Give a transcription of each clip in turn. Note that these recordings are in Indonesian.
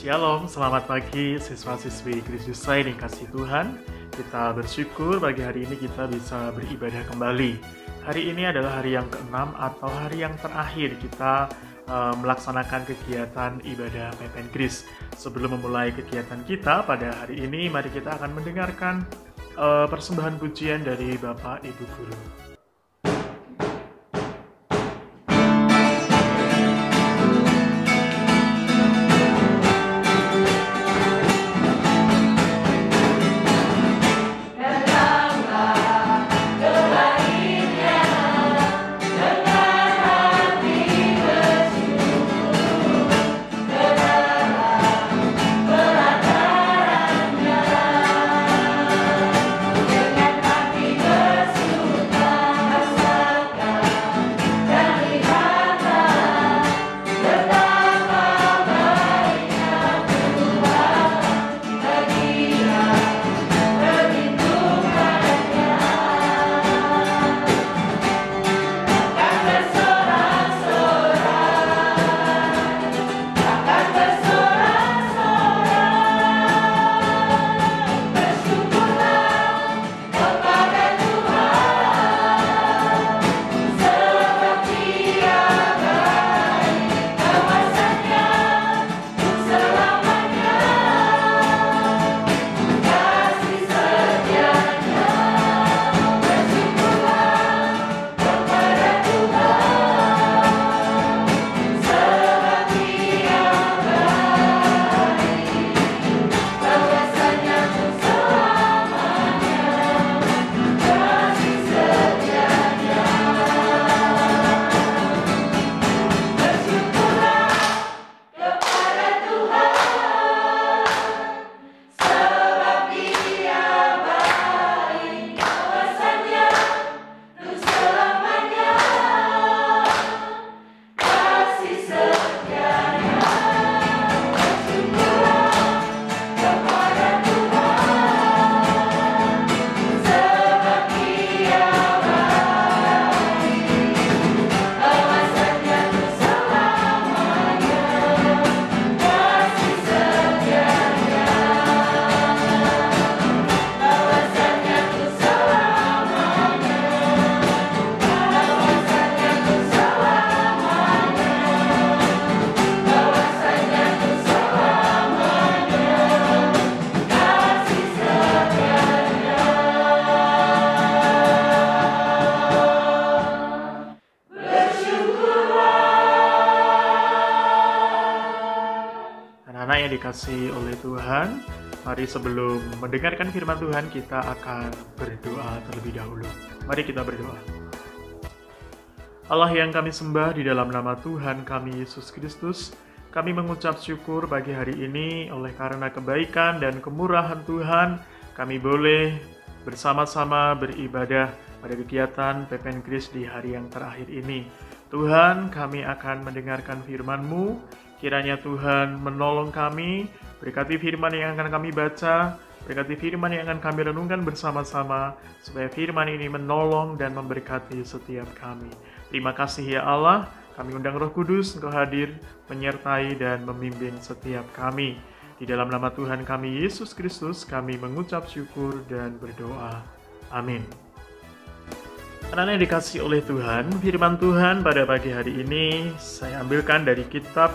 Shalom, selamat pagi siswa-siswi Kristus saya yang kasih Tuhan. Kita bersyukur pagi hari ini kita bisa beribadah kembali. Hari ini adalah hari yang ke-6 atau hari yang terakhir kita melaksanakan kegiatan ibadah Pepen Kris. Sebelum memulai kegiatan kita pada hari ini, mari kita akan mendengarkan persembahan pujian dari Bapak Ibu Guru. Anak-anak yang dikasihi oleh Tuhan, mari sebelum mendengarkan firman Tuhan, kita akan berdoa terlebih dahulu. Mari kita berdoa. Allah yang kami sembah, di dalam nama Tuhan kami Yesus Kristus, kami mengucap syukur pagi hari ini oleh karena kebaikan dan kemurahan Tuhan, kami boleh bersama-sama beribadah pada kegiatan Pepen Kris di hari yang terakhir ini. Tuhan, kami akan mendengarkan firman-Mu. Kiranya Tuhan menolong kami, berkati firman yang akan kami baca, berkati firman yang akan kami renungkan bersama-sama, supaya firman ini menolong dan memberkati setiap kami. Terima kasih ya Allah, kami undang Roh Kudus, Engkau hadir, menyertai dan memimpin setiap kami. Di dalam nama Tuhan kami, Yesus Kristus, kami mengucap syukur dan berdoa. Amin. Anak-anak yang dikasihi oleh Tuhan, firman Tuhan pada pagi hari ini saya ambilkan dari kitab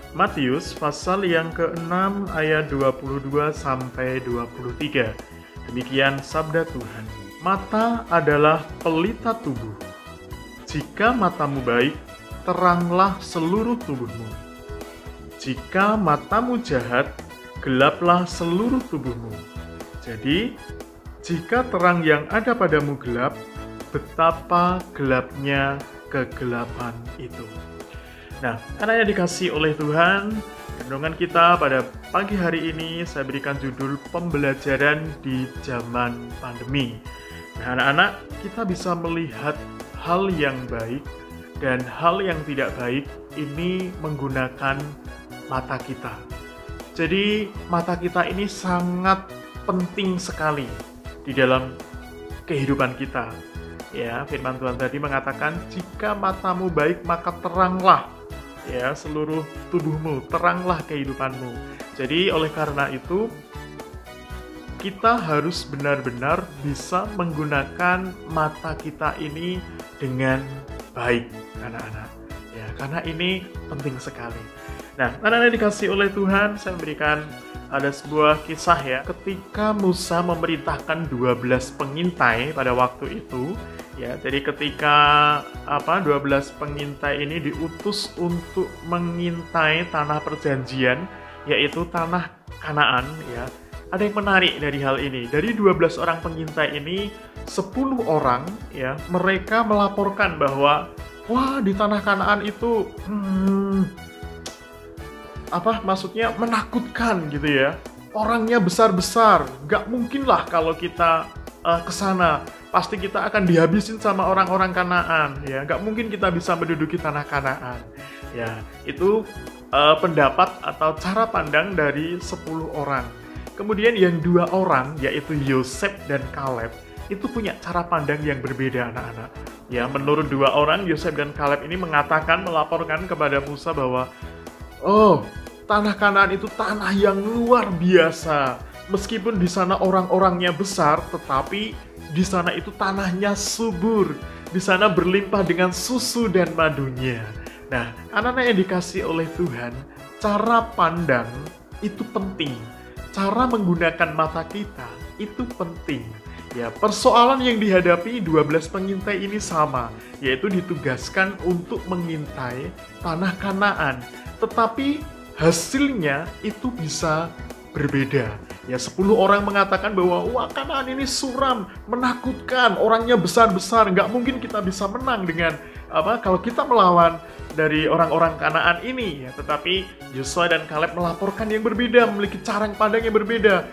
Matius pasal yang ke-6 ayat 22 sampai 23. Demikian sabda Tuhan. Mata adalah pelita tubuh. Jika matamu baik, teranglah seluruh tubuhmu. Jika matamu jahat, gelaplah seluruh tubuhmu. Jadi, jika terang yang ada padamu gelap, betapa gelapnya kegelapan itu. Nah, anak yang dikasihi oleh Tuhan, renungan kita pada pagi hari ini saya berikan judul pembelajaran di zaman pandemi. Nah, anak-anak, kita bisa melihat hal yang baik dan hal yang tidak baik ini menggunakan mata kita. Jadi, mata kita ini sangat penting sekali di dalam kehidupan kita. Ya, firman Tuhan tadi mengatakan, jika matamu baik maka teranglah. ya seluruh tubuhmu, teranglah kehidupanmu. Jadi oleh karena itu kita harus benar-benar bisa menggunakan mata kita ini dengan baik, anak-anak. Ya, karena ini penting sekali. Nah, anak-anak dikasih oleh Tuhan, saya memberikan ada sebuah kisah ya. Ketika Musa memerintahkan 12 pengintai pada waktu itu, ya, jadi ketika 12 pengintai ini diutus untuk mengintai tanah perjanjian, yaitu tanah Kanaan, ya. Ada yang menarik dari hal ini. Dari 12 orang pengintai ini, 10 orang ya, mereka melaporkan bahwa wah, di tanah Kanaan itu maksudnya menakutkan gitu ya. Orangnya besar-besar. Gak mungkin lah kalau kita ke sana. Pasti kita akan dihabisin sama orang-orang Kanaan ya. Gak mungkin kita bisa menduduki tanah Kanaan. Ya, itu pendapat atau cara pandang dari 10 orang. Kemudian yang 2 orang, yaitu Yosef dan Kaleb, itu punya cara pandang yang berbeda, anak-anak. Ya, menurut 2 orang, Yosef dan Kaleb ini melaporkan kepada Musa bahwa, oh, tanah Kanaan itu tanah yang luar biasa. Meskipun di sana orang-orangnya besar, tetapi di sana itu tanahnya subur. Di sana berlimpah dengan susu dan madunya. Nah, anak-anak yang dikasih oleh Tuhan, cara pandang itu penting. Cara menggunakan mata kita itu penting. Ya, persoalan yang dihadapi 12 pengintai ini sama, yaitu ditugaskan untuk mengintai tanah Kanaan. Tetapi hasilnya itu bisa berbeda. Ya, 10 orang mengatakan bahwa wah, Kanaan ini suram, menakutkan, orangnya besar-besar, nggak mungkin kita bisa menang dengan kalau kita melawan dari orang-orang Kanaan ini ya. Tetapi Yosua dan Kaleb melaporkan yang berbeda, memiliki cara pandang yang berbeda.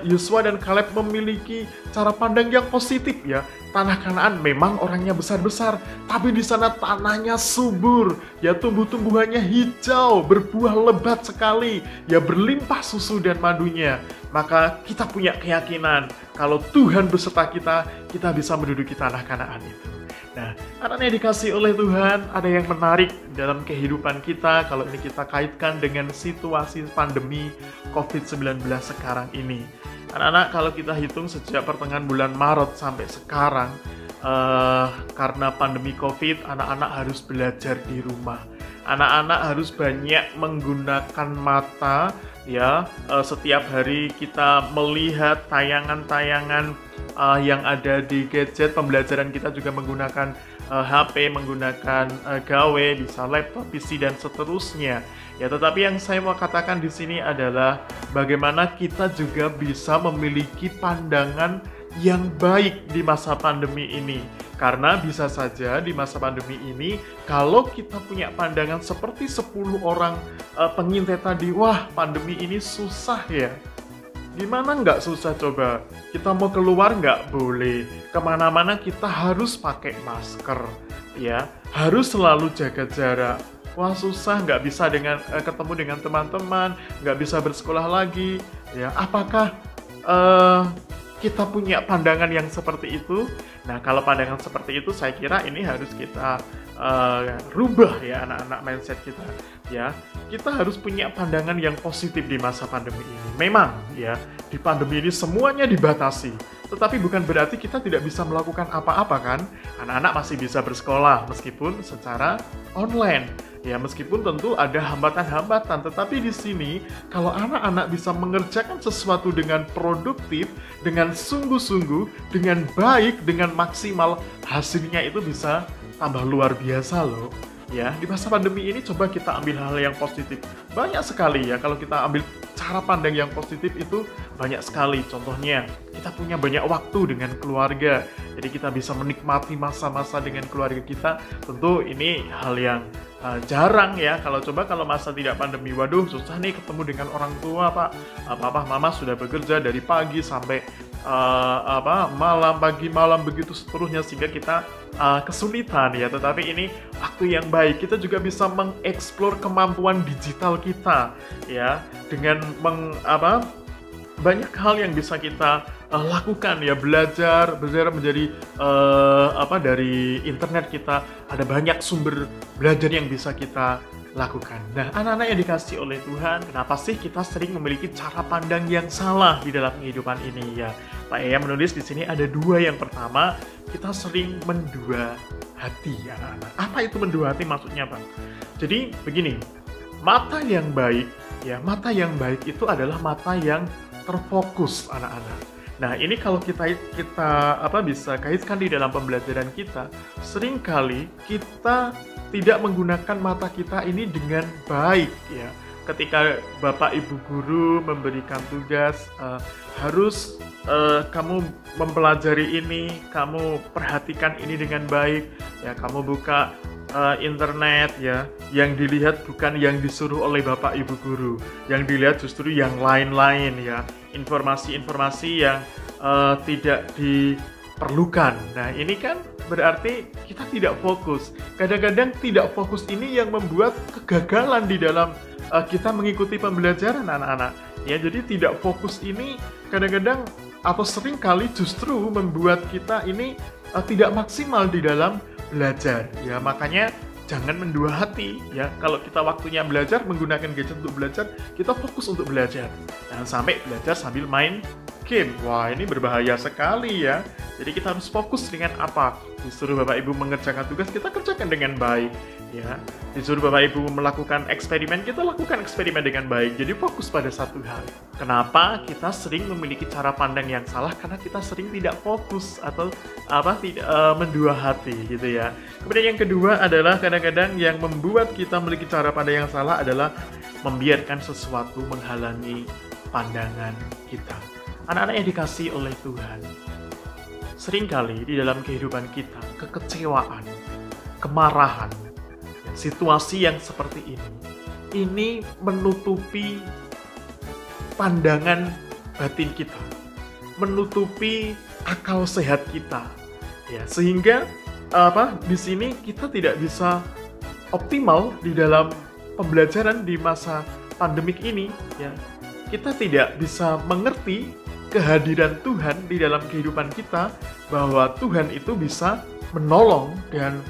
Yosua dan Kaleb memiliki cara pandang yang positif ya. Tanah Kanaan memang orangnya besar-besar, tapi di sana tanahnya subur, ya, tumbuh-tumbuhannya hijau, berbuah lebat sekali, ya, berlimpah susu dan madunya. Maka kita punya keyakinan kalau Tuhan beserta kita, kita bisa menduduki tanah Kanaan itu. Nah, anak-anak yang dikasih oleh Tuhan, ada yang menarik dalam kehidupan kita kalau ini kita kaitkan dengan situasi pandemi COVID-19 sekarang ini. Anak-anak, kalau kita hitung sejak pertengahan bulan Maret sampai sekarang, karena pandemi COVID, anak-anak harus belajar di rumah. Anak-anak harus banyak menggunakan mata, ya. Setiap hari kita melihat tayangan-tayangan yang ada di gadget. Pembelajaran kita juga menggunakan HP, menggunakan gawe, bisa laptop, PC, dan seterusnya. Ya, tetapi yang saya mau katakan di sini adalah bagaimana kita juga bisa memiliki pandangan yang baik di masa pandemi ini. Karena bisa saja di masa pandemi ini, kalau kita punya pandangan seperti 10 orang pengintai tadi, wah, pandemi ini susah ya. Gimana nggak susah coba? Kita mau keluar nggak boleh. Kemana-mana kita harus pakai masker, ya. Harus selalu jaga jarak. Wah, susah, nggak bisa ketemu dengan teman-teman, nggak bisa bersekolah lagi. Ya, apakah kita punya pandangan yang seperti itu? Nah, kalau pandangan seperti itu, saya kira ini harus kita rubah ya, anak-anak, mindset kita. Ya, kita harus punya pandangan yang positif di masa pandemi ini. Memang ya, di pandemi ini semuanya dibatasi, tetapi bukan berarti kita tidak bisa melakukan apa-apa kan. Anak-anak masih bisa bersekolah meskipun secara online. Ya, meskipun tentu ada hambatan-hambatan, tetapi di sini kalau anak-anak bisa mengerjakan sesuatu dengan produktif, dengan sungguh-sungguh, dengan baik, dengan maksimal, hasilnya itu bisa tambah luar biasa loh. Ya, di masa pandemi ini coba kita ambil hal yang positif. Banyak sekali ya, kalau kita ambil cara pandang yang positif itu banyak sekali. Contohnya, kita punya banyak waktu dengan keluarga. Jadi kita bisa menikmati masa-masa dengan keluarga kita. Tentu ini hal yang jarang ya. Kalau masa tidak pandemi, waduh susah nih ketemu dengan orang tua, Pak. Papa, Mama sudah bekerja dari pagi sampai malam, pagi, malam, begitu seterusnya, sehingga kita kesulitan ya. Tetapi ini waktu yang baik, kita juga bisa mengeksplor kemampuan digital kita ya, dengan banyak hal yang bisa kita lakukan ya. Belajar menjadi dari internet. Kita ada banyak sumber belajar yang bisa kita lakukan. Nah, anak-anak yang dikasihi oleh Tuhan, kenapa sih kita sering memiliki cara pandang yang salah di dalam kehidupan ini ya? Pak Ea menulis di sini ada dua. Yang pertama, kita sering mendua hati ya anak-anak. Apa itu mendua hati maksudnya, Bang? Jadi begini, mata yang baik ya, mata yang baik itu adalah mata yang terfokus anak-anak. Nah, ini kalau kita bisa kaitkan di dalam pembelajaran kita, seringkali kita tidak menggunakan mata kita ini dengan baik ya. Ketika Bapak Ibu guru memberikan tugas, harus kamu mempelajari ini, kamu perhatikan ini dengan baik ya, kamu buka internet ya, yang dilihat bukan yang disuruh oleh Bapak Ibu guru, yang dilihat justru yang lain-lain ya, informasi-informasi yang tidak diperlukan. Nah, ini kan berarti kita tidak fokus. Kadang-kadang tidak fokus ini yang membuat kegagalan di dalam kita mengikuti pembelajaran anak-anak. Ya, jadi tidak fokus ini kadang-kadang atau sering kali justru membuat kita ini tidak maksimal di dalam belajar. Ya, makanya jangan mendua hati ya. Kalau kita waktunya belajar menggunakan gadget untuk belajar, kita fokus untuk belajar. Jangan sampai belajar sambil main game. Wah, ini berbahaya sekali ya. Jadi kita harus fokus dengan apa? Disuruh Bapak Ibu mengerjakan tugas, kita kerjakan dengan baik ya. Disuruh Bapak Ibu melakukan eksperimen, kita lakukan eksperimen dengan baik. Jadi fokus pada satu hal. Kenapa kita sering memiliki cara pandang yang salah? Karena kita sering tidak fokus atau tidak mendua hati gitu ya. Kemudian yang kedua adalah kadang-kadang yang membuat kita memiliki cara pandang yang salah adalah membiarkan sesuatu menghalangi pandangan kita. Anak-anak yang dikasihi oleh Tuhan, seringkali di dalam kehidupan kita, kekecewaan, kemarahan, situasi yang seperti ini menutupi pandangan batin kita, menutupi akal sehat kita, ya, sehingga di sini kita tidak bisa optimal di dalam pembelajaran di masa pandemik ini, ya. Kita tidak bisa mengerti kehadiran Tuhan di dalam kehidupan kita, bahwa Tuhan itu bisa menolong dan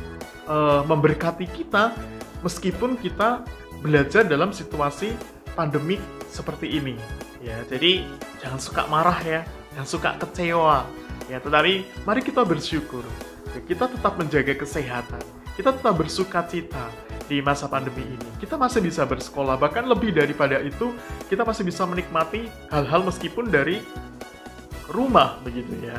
memberkati kita meskipun kita belajar dalam situasi pandemik seperti ini ya. Jadi jangan suka marah ya, jangan suka kecewa ya, tetapi mari kita bersyukur ya, kita tetap menjaga kesehatan, kita tetap bersuka cita di masa pandemi ini. Kita masih bisa bersekolah, bahkan lebih daripada itu kita masih bisa menikmati hal-hal meskipun dari rumah begitu ya.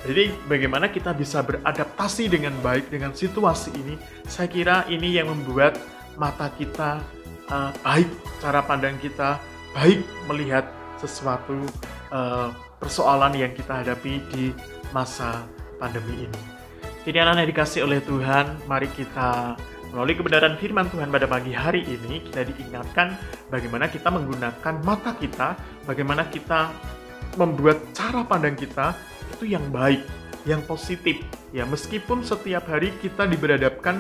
Jadi bagaimana kita bisa beradaptasi dengan baik dengan situasi ini, saya kira ini yang membuat mata kita baik, cara pandang kita baik melihat sesuatu persoalan yang kita hadapi di masa pandemi ini. Jadi anak-anak yang dikasih oleh Tuhan, mari kita melalui kebenaran firman Tuhan pada pagi hari ini, kita diingatkan bagaimana kita menggunakan mata kita, bagaimana kita membuat cara pandang kita itu yang baik, yang positif ya. Meskipun setiap hari kita diberhadapkan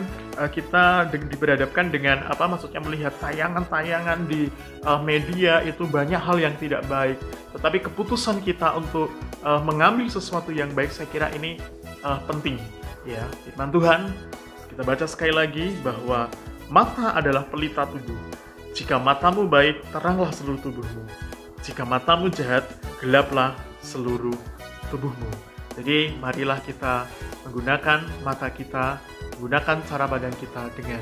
dengan maksudnya melihat tayangan-tayangan di media itu banyak hal yang tidak baik, tetapi keputusan kita untuk mengambil sesuatu yang baik, saya kira ini penting ya. Firman Tuhan kita baca sekali lagi bahwa mata adalah pelita tubuh. Jika matamu baik, teranglah seluruh tubuhmu. Jika matamu jahat, gelaplah seluruh tubuhmu. Jadi marilah kita menggunakan mata kita, menggunakan cara pandang kita dengan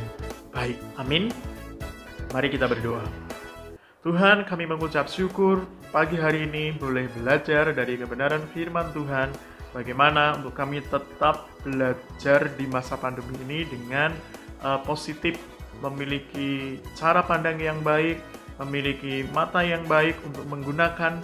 baik. Amin. Mari kita berdoa. Tuhan, kami mengucap syukur pagi hari ini boleh belajar dari kebenaran firman Tuhan, bagaimana untuk kami tetap belajar di masa pandemi ini dengan positif, memiliki cara pandang yang baik, memiliki mata yang baik untuk menggunakan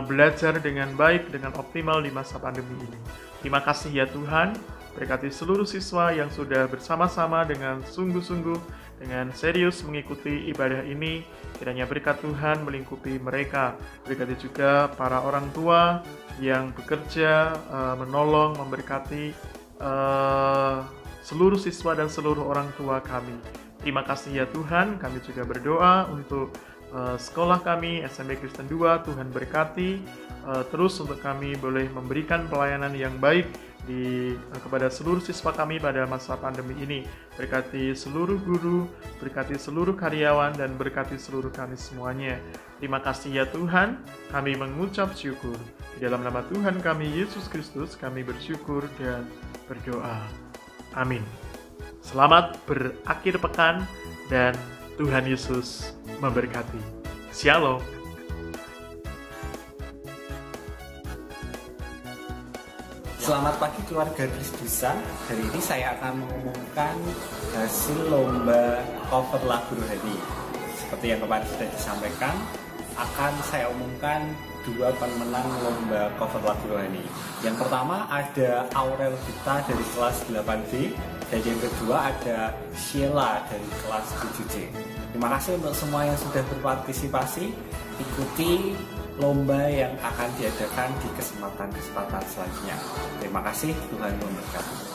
belajar dengan baik, dengan optimal di masa pandemi ini. Terima kasih ya Tuhan, berkati seluruh siswa yang sudah bersama-sama dengan sungguh-sungguh, dengan serius mengikuti ibadah ini. Kiranya berkat Tuhan melingkupi mereka. Berkati juga para orang tua yang bekerja, menolong, memberkati seluruh siswa dan seluruh orang tua kami. Terima kasih ya Tuhan, kami juga berdoa untuk sekolah kami, SMP Kristen 2, Tuhan berkati. Terus untuk kami boleh memberikan pelayanan yang baik kepada seluruh siswa kami pada masa pandemi ini. Berkati seluruh guru, berkati seluruh karyawan, dan berkati seluruh kami semuanya. Terima kasih ya Tuhan, kami mengucap syukur. Di dalam nama Tuhan kami, Yesus Kristus, kami bersyukur dan berdoa. Amin. Selamat berakhir pekan dan Tuhan Yesus memberkati. Shalom. Selamat pagi keluarga Kristusan. Hari ini saya akan mengumumkan hasil lomba cover lagu rohani. Seperti yang kemarin sudah disampaikan, akan saya umumkan 2 pemenang lomba cover lagu rohani. Yang pertama ada Aurel Gita dari kelas 8B, dan yang kedua ada Sheila dari kelas 7C. Terima kasih untuk semua yang sudah berpartisipasi. Ikuti lomba yang akan diadakan di kesempatan-kesempatan selanjutnya. Terima kasih, Tuhan memberkati.